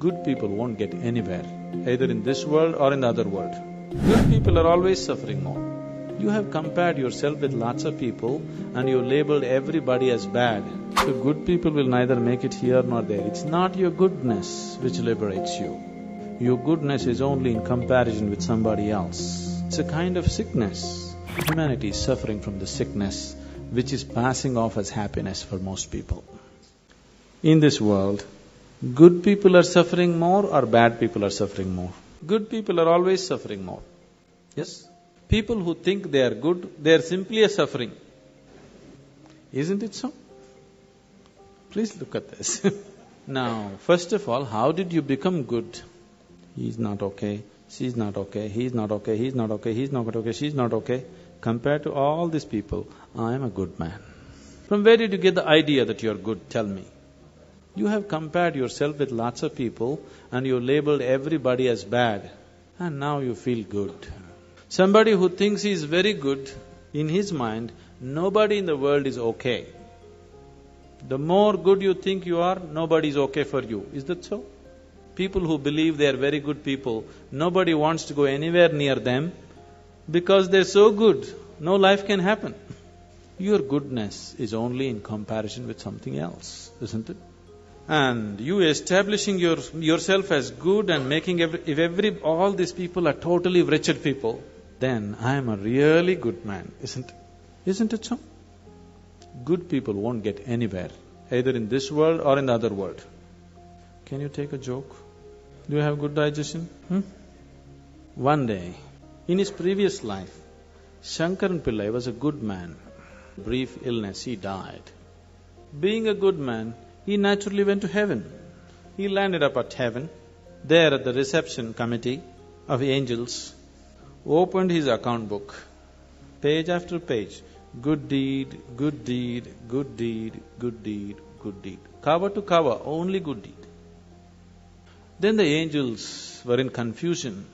good people won't get anywhere, either in this world or in the other world. Good people are always suffering more. You have compared yourself with lots of people and you labeled everybody as bad. So good people will neither make it here nor there. It's not your goodness which liberates you. Your goodness is only in comparison with somebody else. It's a kind of sickness. Humanity is suffering from the sickness which is passing off as happiness for most people. In this world, good people are suffering more or bad people are suffering more? Good people are always suffering more. Yes? People who think they are good, they are simply a suffering. Isn't it so? Please look at this. Now, first of all, how did you become good? He's not okay, she's not okay, he's not okay, he's not okay, he's not okay, she's not okay. Compared to all these people, I am a good man. From where did you get the idea that you are good? Tell me. You have compared yourself with lots of people and you labeled everybody as bad, and now you feel good. Somebody who thinks he is very good, in his mind, nobody in the world is okay. The more good you think you are, nobody is okay for you. Is that so? People who believe they are very good people, nobody wants to go anywhere near them because they're so good, no life can happen. Your goodness is only in comparison with something else, isn't it? And you establishing yourself as good and making all these people are totally wretched people, then I am a really good man, isn't it? Isn't it so? Good people won't get anywhere, either in this world or in the other world. Can you take a joke? Do you have good digestion? One day, in his previous life, Shankaran Pillai was a good man. Brief illness, he died. Being a good man, he naturally went to heaven. He landed up at heaven. There at the reception committee of angels, opened his account book, page after page, good deed, good deed, good deed, good deed, good deed. Cover to cover, only good deed. Then the angels were in confusion.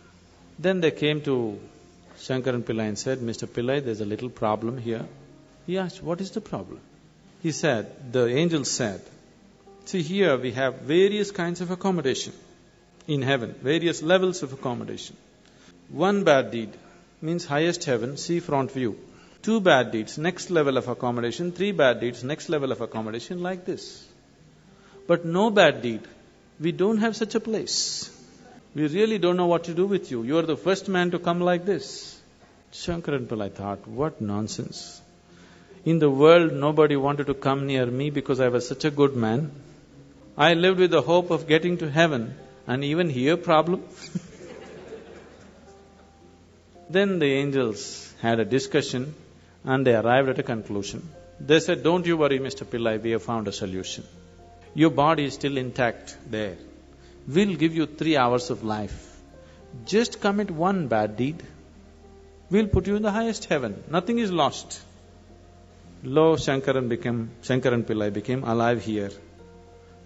Then they came to Shankaran Pillai and said, Mr. Pillai, there's a little problem here. He asked, what is the problem? He said, the angels said, see here we have various kinds of accommodation in heaven, various levels of accommodation. One bad deed means highest heaven, sea front view. 2 bad deeds, next level of accommodation. 3 bad deeds, next level of accommodation, like this. But no bad deed. We don't have such a place. We really don't know what to do with you. You are the first man to come like this. Shankaran Pillai thought, what nonsense. In the world, nobody wanted to come near me because I was such a good man. I lived with the hope of getting to heaven, and even here problem. Then the angels had a discussion and they arrived at a conclusion. They said, don't you worry, Mr. Pillai, we have found a solution. Your body is still intact there. We'll give you 3 hours of life. Just commit 1 bad deed. We'll put you in the highest heaven. Nothing is lost. Lo, Shankaran Pillai became alive here.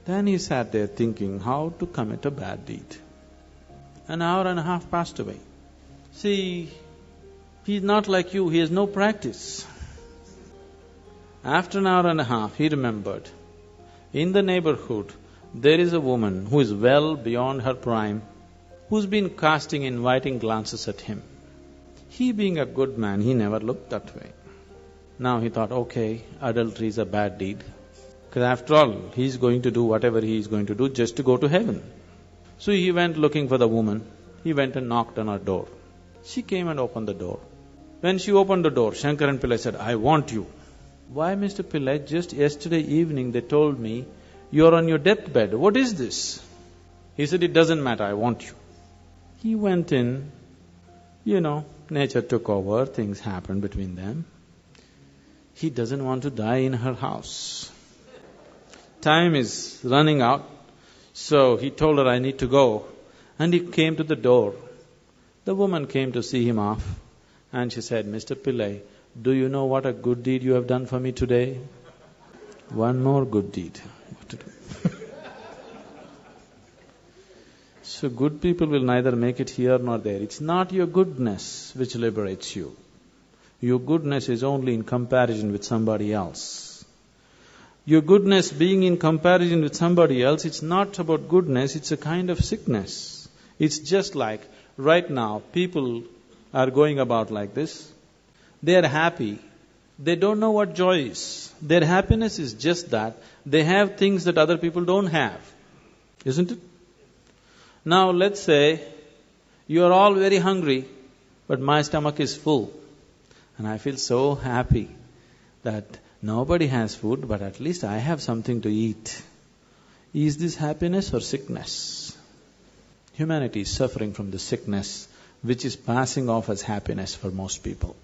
Then he sat there thinking how to commit a bad deed. An hour and a half passed away. See, he's not like you, he has no practice. After an hour and a half, he remembered, in the neighborhood, there is a woman who is well beyond her prime, who's been casting inviting glances at him. He being a good man, he never looked that way. Now he thought, okay, adultery is a bad deed. Because after all, he's going to do whatever he is going to do just to go to heaven. So he went looking for the woman. He went and knocked on her door. She came and opened the door. When she opened the door, Shankaran Pillai said, I want you. Why, Mr. Pillai, just yesterday evening they told me, you're on your deathbed. What is this? He said, it doesn't matter, I want you. He went in, nature took over, things happened between them. He doesn't want to die in her house. Time is running out, so he told her, I need to go. And he came to the door. The woman came to see him off, and she said, Mr. Pillai, do you know what a good deed you have done for me today? One more good deed. What to do? So good people will neither make it here nor there. It's not your goodness which liberates you. Your goodness is only in comparison with somebody else. Your goodness being in comparison with somebody else, it's not about goodness, it's a kind of sickness. It's just like, right now, people are going about like this. They are happy. They don't know what joy is. Their happiness is just that they have things that other people don't have. Isn't it? Now let's say you are all very hungry, but my stomach is full. And I feel so happy that nobody has food, but at least I have something to eat. Is this happiness or sickness? Humanity is suffering from the sickness which is passing off as happiness for most people.